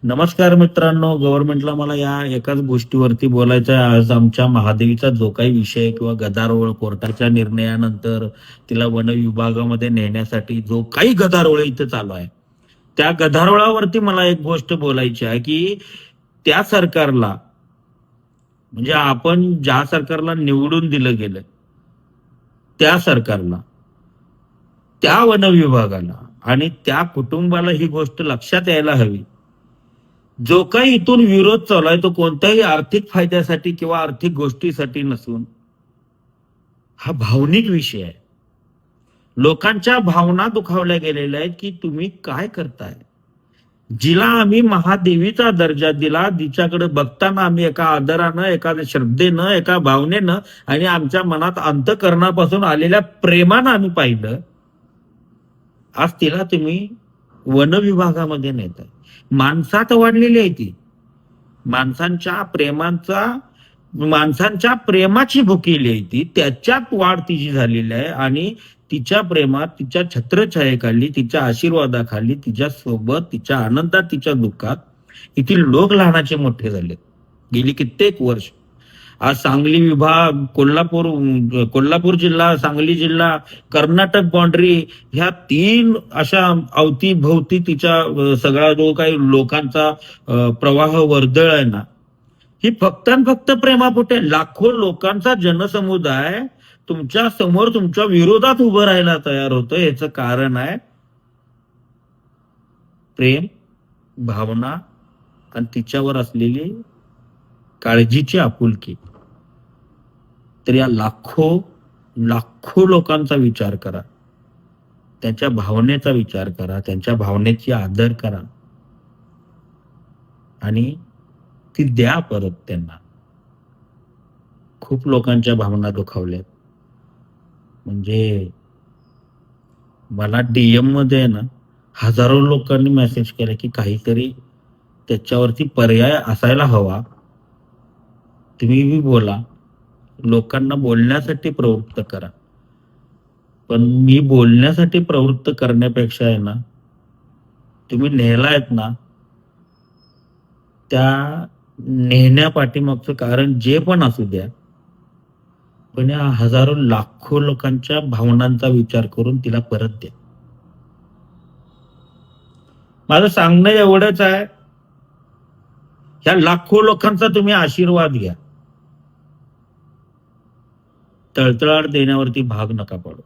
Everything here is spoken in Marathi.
नमस्कार मित्रांनो, गव्हर्नमेंटला मला या एकाच गोष्टीवरती बोलायचं आहे. आज आमच्या महादेवीचा जो काही विषय किंवा गदारोळ कोर्टाच्या निर्णयानंतर तिला वन विभागामध्ये नेण्यासाठी जो काही गदारोळ इथं चालू आहे, त्या गदारोळावरती मला एक गोष्ट बोलायची आहे की त्या सरकारला, म्हणजे आपण ज्या सरकारला निवडून दिलं गेलं त्या सरकारला, त्या वन विभागाला आणि त्या कुटुंबाला ही गोष्ट लक्षात यायला हवी. जो काही इथून विरोध चालू आहे तो कोणत्याही आर्थिक फायद्यासाठी किंवा आर्थिक गोष्टीसाठी नसून हा भावनिक विषय आहे. लोकांच्या भावना दुखावल्या गेलेल्या आहेत की तुम्ही काय करताय. जिला आम्ही महादेवीचा दर्जा दिला, तिच्याकडे बघताना आम्ही एका आदरानं, एका श्रद्धेनं, एका भावनेनं आणि आमच्या मनात अंतःकरणापासून आलेल्या प्रेमानं आम्ही पाहिलं. आज तिला तुम्ही वन विभागामध्ये नेताय. माणसात वाढलेली आहे ती. माणसांच्या प्रेमाचा माणसांच्या प्रेमाची भुकेली आहे ती. त्याच्यात वाढ तिची झालेली आहे आणि तिच्या प्रेमात, तिच्या छत्रछायेखाली, तिच्या आशीर्वादाखाली, तिच्या सोबत, तिच्या आनंदात, तिच्या दुःखात इथे लोक लहानाचे मोठे झाले गेली कित्येक वर्ष. आज सांगली विभाग, कोल्हापूर जिल्हा, सांगली जिल्हा, कर्नाटक बाउंड्री, ह्या तीन अशा अवतीभोवती तिच्या सगळा जो काही लोकांचा प्रवाह वर्दळ आहे ना, ही फक्त आणि फक्त प्रेमापोटे. लाखो लोकांचा जनसमुदाय तुमच्या समोर तुमच्या विरोधात उभं राहायला तयार होतं. याचं कारण आहे प्रेम, भावना आणि तिच्यावर असलेली काळजीची आपुलकी. तर या लाखो लाखो लोकांचा विचार करा, त्यांच्या भावनेचा विचार करा, त्यांच्या भावनेची आदर करा आणि ती द्या परत त्यांना. खूप लोकांच्या भावना दुखावल्यात. म्हणजे मला डीएम मध्ये ना हजारो लोकांनी मेसेज केला की काहीतरी त्याच्यावरती पर्याय असायला हवा. तुम्ही बी बोला, लोकांना बोलण्यासाठी प्रवृत्त करा. पण मी बोलण्यासाठी प्रवृत्त करण्यापेक्षा आहे ना, तुम्ही नेलायत ना, त्या नेण्यापाठीमागचं कारण जे पण असू द्या, पण या हजारो लाखो लोकांच्या भावनांचा विचार करून तिला परत द्या. माझं सांगणं एवढंच आहे, ह्या लाखो लोकांचा तुम्ही आशीर्वाद घ्या. तळतळाट देण्यावरती भाग नका पडू.